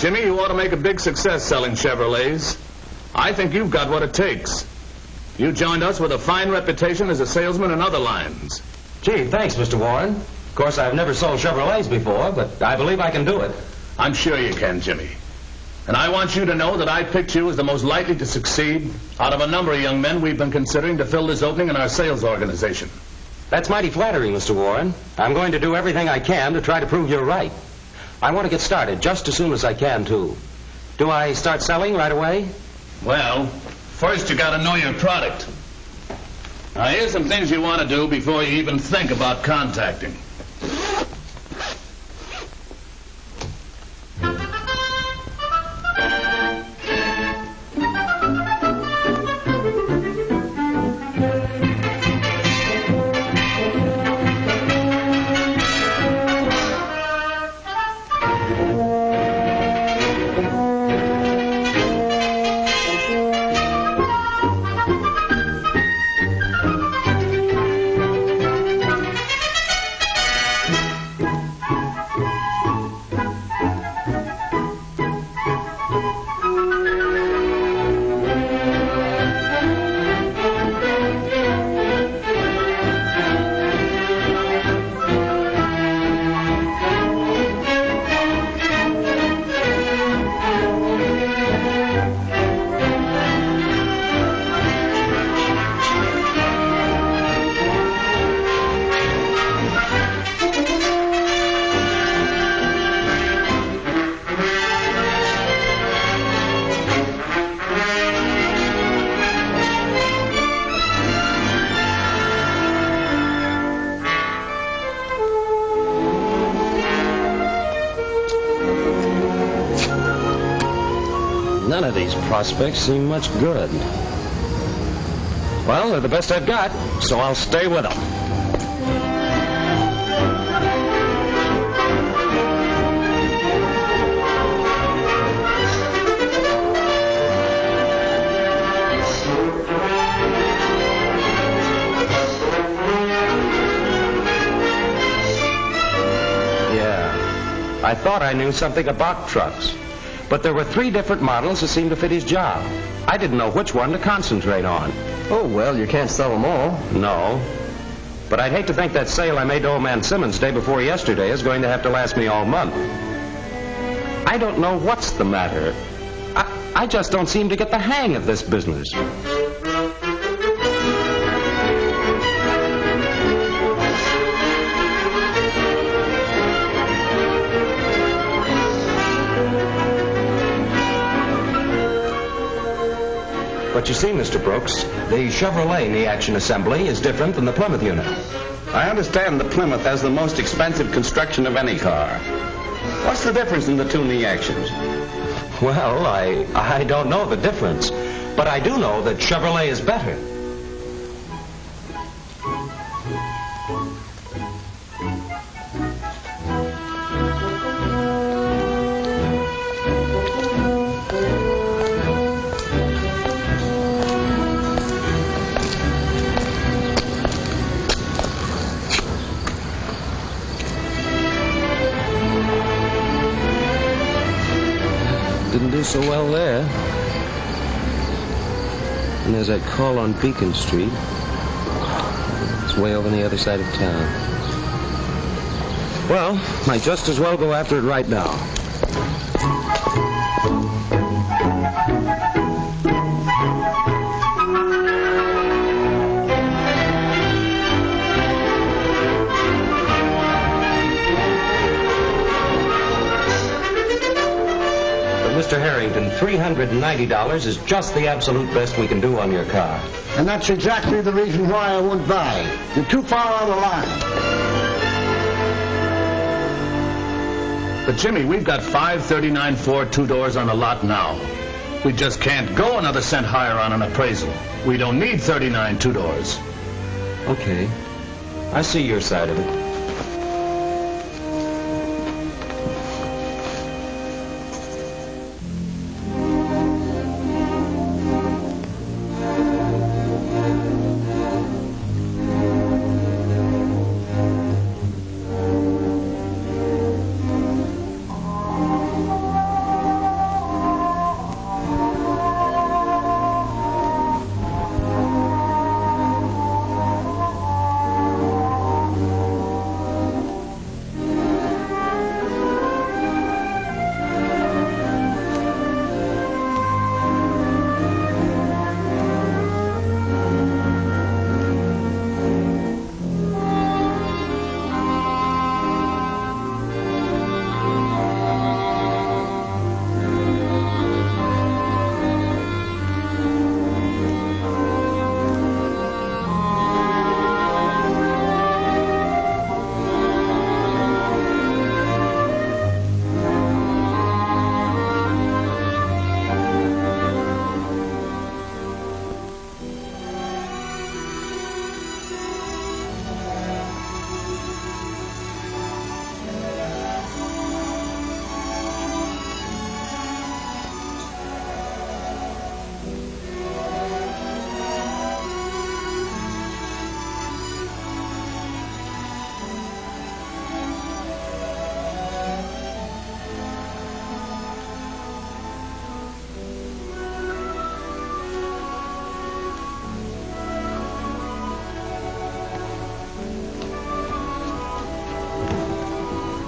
Jimmy, you ought to make a big success selling Chevrolets. I think you've got what it takes. You joined us with a fine reputation as a salesman in other lines. Gee, thanks, Mr. Warren. Of course, I've never sold Chevrolets before, but I believe I can do it. I'm sure you can, Jimmy. And I want you to know that I picked you as the most likely to succeed out of a number of young men we've been considering to fill this opening in our sales organization. That's mighty flattering, Mr. Warren. I'm going to do everything I can to try to prove you're right. I want to get started just as soon as I can, too. Do I start selling right away? Well, first you got to know your product. Now, here's some things you want to do before you even think about contacting. None of these prospects seem much good. Well, they're the best I've got, so I'll stay with them. Yeah, I thought I knew something about trucks. But there were 3 different models that seemed to fit his job. I didn't know which one to concentrate on. Oh, well, you can't sell them all. No. But I'd hate to think that sale I made to old man Simmons day before yesterday is going to have to last me all month. I don't know what's the matter. I just don't seem to get the hang of this business. But you see, Mr. Brooks, the Chevrolet in the Action Assembly is different than the Plymouth unit. I understand the Plymouth has the most expensive construction of any car. What's the difference in the two knee actions? Well, I don't know the difference, but I do know that Chevrolet is better. Didn't do so well there. And there's that call on Beacon Street. It's way over on the other side of town. Well, might just as well go after it right now. Mr. Harrington, $390 is just the absolute best we can do on your car. And that's exactly the reason why I won't buy. You're too far out of line. But, Jimmy, we've got 539 Ford 2-doors on the lot now. We just can't go another cent higher on an appraisal. We don't need 39 2-doors. Okay. I see your side of it.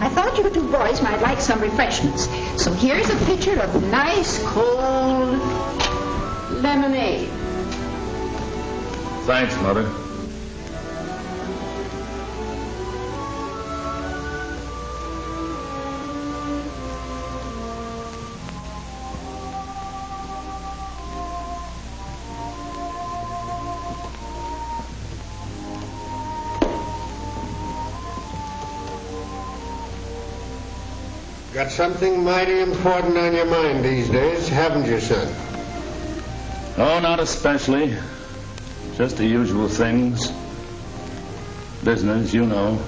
I thought you two boys might like some refreshments. So here's a pitcher of nice, cold lemonade. Thanks, Mother. Got something mighty important on your mind these days, haven't you, son? Oh, not especially. Just the usual things. Business, you know.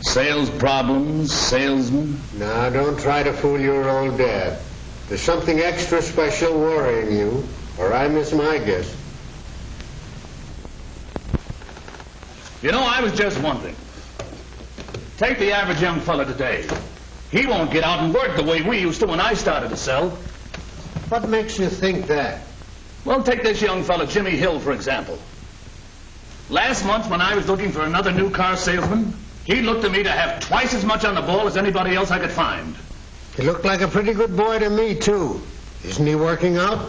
Sales problems, salesmen. Now, don't try to fool your old dad. There's something extra special worrying you, or I miss my guess. You know, I was just wondering. Take the average young fella today. He won't get out and work the way we used to when I started to sell. What makes you think that? Well, take this young fella, Jimmy Hill, for example. Last month, when I was looking for another new car salesman, he looked to me to have twice as much on the ball as anybody else I could find. He looked like a pretty good boy to me, too. Isn't he working out?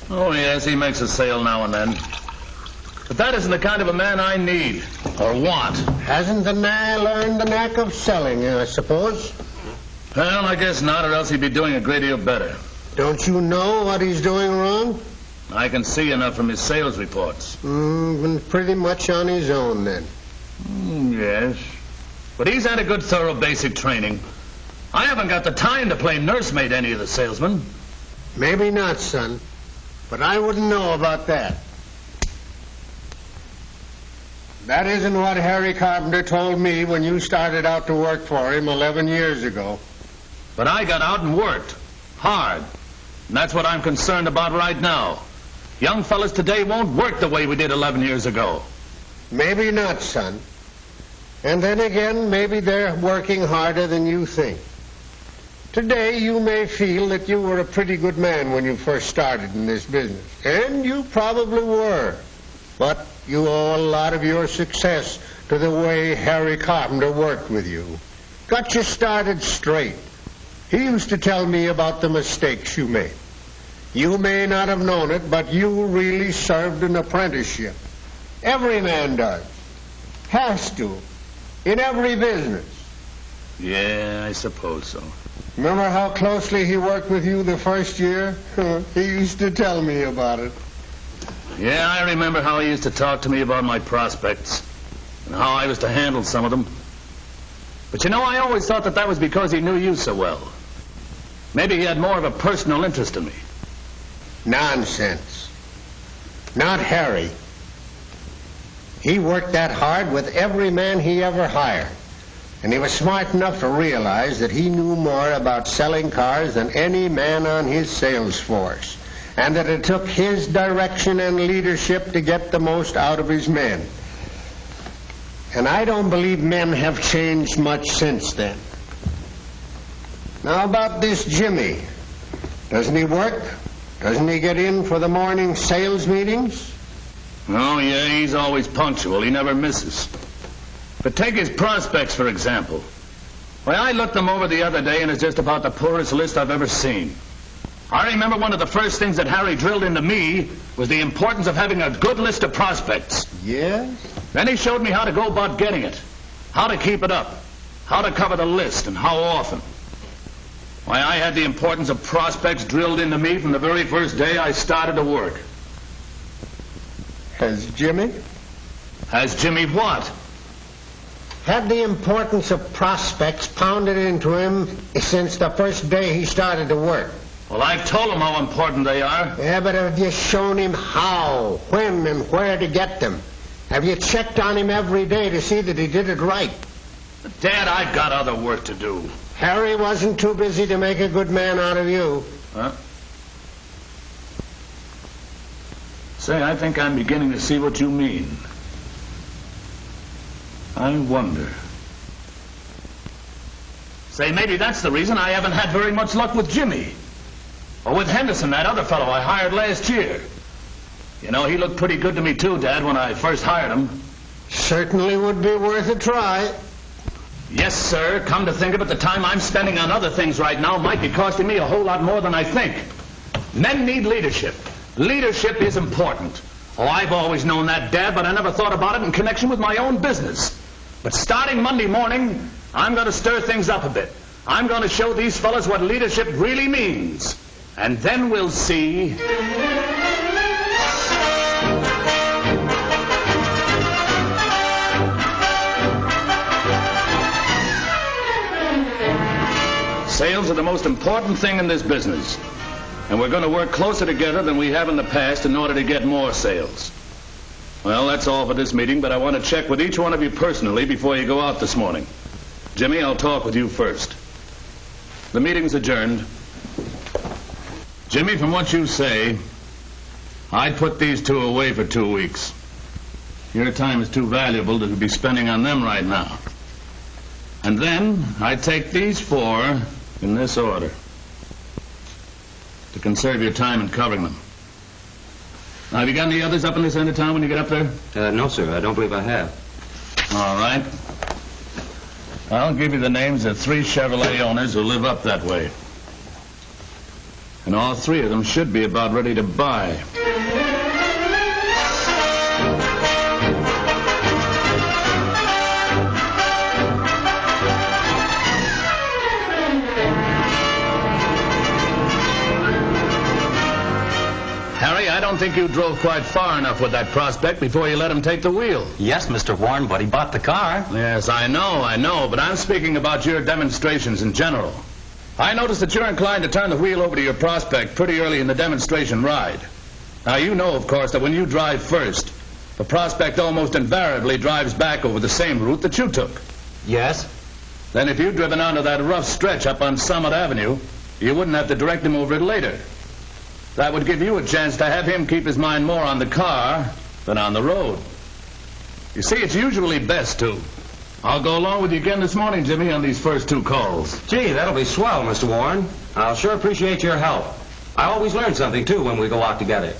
Oh, yes, he makes a sale now and then. But that isn't the kind of a man I need or want. Hasn't the man learned the knack of selling, I suppose? Well, I guess not, or else he'd be doing a great deal better. Don't you know what he's doing wrong? I can see enough from his sales reports. Been pretty much on his own, then. Yes. But he's had a good, thorough basic training. I haven't got the time to play nursemaid any of the salesmen. Maybe not, son. But I wouldn't know about that. That isn't what Harry Carpenter told me when you started out to work for him 11 years ago. But I got out and worked. Hard. And that's what I'm concerned about right now. Young fellas today won't work the way we did 11 years ago. Maybe not, son. And then again, maybe they're working harder than you think. Today, you may feel that you were a pretty good man when you first started in this business. And you probably were. But you owe a lot of your success to the way Harry Carpenter worked with you. Got you started straight. He used to tell me about the mistakes you made. You may not have known it, but you really served an apprenticeship. Every man does. Has to. In every business. Yeah, I suppose so. Remember how closely he worked with you the first year? He used to tell me about it. Yeah, I remember how he used to talk to me about my prospects and how I was to handle some of them. But you know, I always thought that was because he knew you so well. Maybe he had more of a personal interest in me. Nonsense. Not Harry. He worked that hard with every man he ever hired. And he was smart enough to realize that he knew more about selling cars than any man on his sales force. And that it took his direction and leadership to get the most out of his men. And I don't believe men have changed much since then. Now about this Jimmy. Doesn't he work? Doesn't he get in for the morning sales meetings? Oh, yeah, he's always punctual. He never misses. But take his prospects, for example. Why, I looked them over the other day, and it's just about the poorest list I've ever seen. I remember one of the first things that Harry drilled into me was the importance of having a good list of prospects. Yes? Then he showed me how to go about getting it, how to keep it up, how to cover the list, and how often. Why, I had the importance of prospects drilled into me from the very first day I started to work. Has Jimmy? Has Jimmy what? Had the importance of prospects pounded into him since the first day he started to work. Well, I've told him how important they are. Yeah, but have you shown him how, when, and where to get them? Have you checked on him every day to see that he did it right? But Dad, I've got other work to do. Harry wasn't too busy to make a good man out of you. Huh? Say, I think I'm beginning to see what you mean. I wonder. Say, maybe that's the reason I haven't had very much luck with Jimmy. Or with Henderson, that other fellow I hired last year. You know, he looked pretty good to me too, Dad, when I first hired him. Certainly would be worth a try. Yes, sir. Come to think of it, the time I'm spending on other things right now might be costing me a whole lot more than I think. Men need leadership. Leadership is important. Oh, I've always known that, Dad, but I never thought about it in connection with my own business. But starting Monday morning, I'm going to stir things up a bit. I'm going to show these fellas what leadership really means. And then we'll see. Sales are the most important thing in this business. And we're going to work closer together than we have in the past in order to get more sales. Well, that's all for this meeting, but I want to check with each one of you personally before you go out this morning. Jimmy, I'll talk with you first. The meeting's adjourned. Jimmy, from what you say, I'd put these two away for 2 weeks. Your time is too valuable to be spending on them right now. And then I'd take these 4 in this order to conserve your time in covering them. Now, have you got any others up in this end of town when you get up there? No, sir. I don't believe I have. All right. I'll give you the names of 3 Chevrolet owners who live up that way. And all 3 of them should be about ready to buy. Harry, I don't think you drove quite far enough with that prospect before you let him take the wheel. Yes, Mr. Warren, but he bought the car. Yes, I know, but I'm speaking about your demonstrations in general. I noticed that you're inclined to turn the wheel over to your prospect pretty early in the demonstration ride. Now, you know, of course, that when you drive first, the prospect almost invariably drives back over the same route that you took. Yes? Then if you'd driven onto that rough stretch up on Summit Avenue, you wouldn't have to direct him over it later. That would give you a chance to have him keep his mind more on the car than on the road. You see, it's usually best to. I'll go along with you again this morning, Jimmy, on these first 2 calls. Gee, that'll be swell, Mr. Warren. I'll sure appreciate your help. I always learn something, too, when we go out together.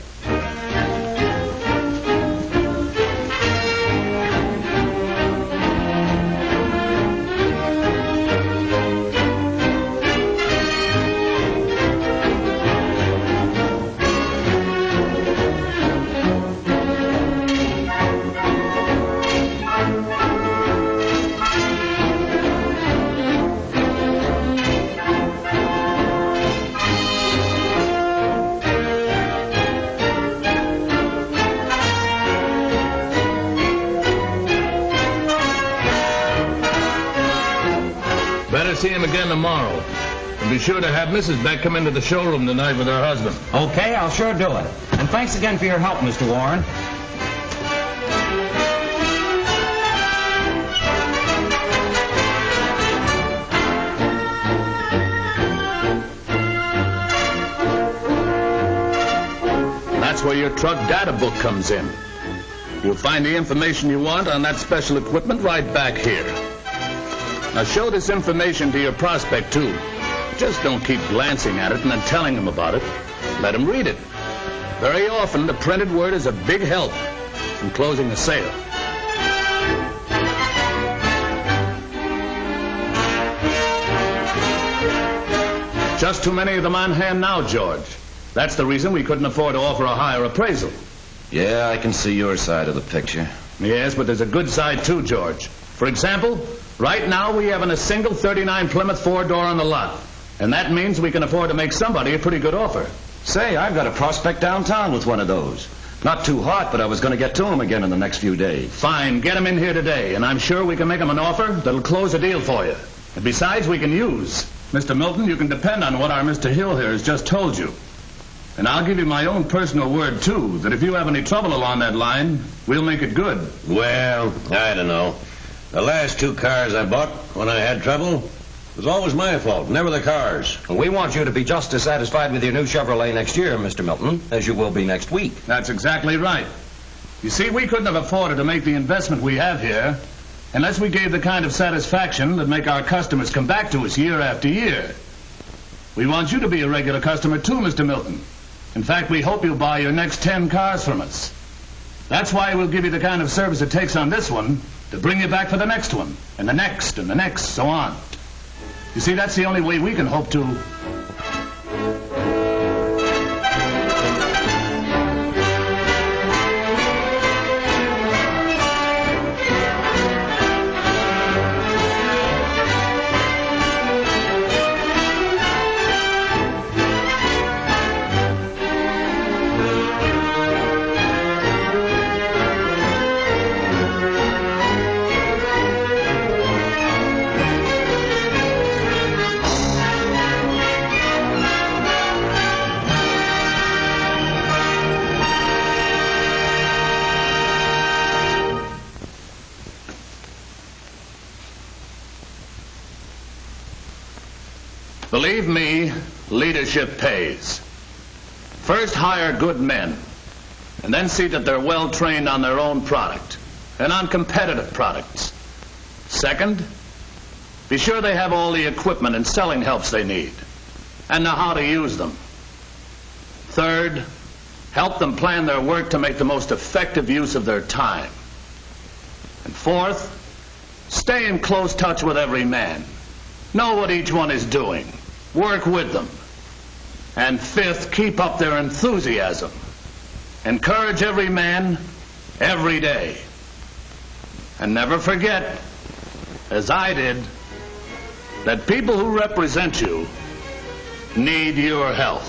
Better see him again tomorrow. And be sure to have Mrs. Beck come into the showroom tonight with her husband. Okay, I'll sure do it. And thanks again for your help, Mr. Warren. That's where your truck data book comes in. You'll find the information you want on that special equipment right back here. Now show this information to your prospect, too. Just don't keep glancing at it and then telling him about it. Let him read it. Very often, the printed word is a big help in closing a sale. Just too many of them on hand now, George. That's the reason we couldn't afford to offer a higher appraisal. Yeah, I can see your side of the picture. Yes, but there's a good side, too, George. For example, right now we have a single 39 Plymouth 4-door on the lot. And that means we can afford to make somebody a pretty good offer. Say, I've got a prospect downtown with one of those. Not too hot, but I was going to get to him again in the next few days. Fine, get him in here today, and I'm sure we can make him an offer that'll close a deal for you. And besides, we can use. Mr. Milton, you can depend on what our Mr. Hill here has just told you. And I'll give you my own personal word, too, that if you have any trouble along that line, we'll make it good. Well, I don't know. The last 2 cars I bought when I had trouble, it was always my fault, never the cars. We want you to be just as satisfied with your new Chevrolet next year, Mr. Milton, as you will be next week. That's exactly right. You see, we couldn't have afforded to make the investment we have here unless we gave the kind of satisfaction that make our customers come back to us year after year. We want you to be a regular customer, too, Mr. Milton. In fact, we hope you'll buy your next 10 cars from us. That's why we'll give you the kind of service it takes on this one to bring you back for the next one, and the next, and the next, so on. You see, that's the only way we can hope to... Believe me, leadership pays. First, hire good men, and then see that they're well trained on their own product and on competitive products. Second, be sure they have all the equipment and selling helps they need and know how to use them. Third, help them plan their work to make the most effective use of their time. And fourth, stay in close touch with every man. Know what each one is doing. Work with them. And fifth, keep up their enthusiasm. Encourage every man, every day. And never forget, as I did, that people who represent you need your help.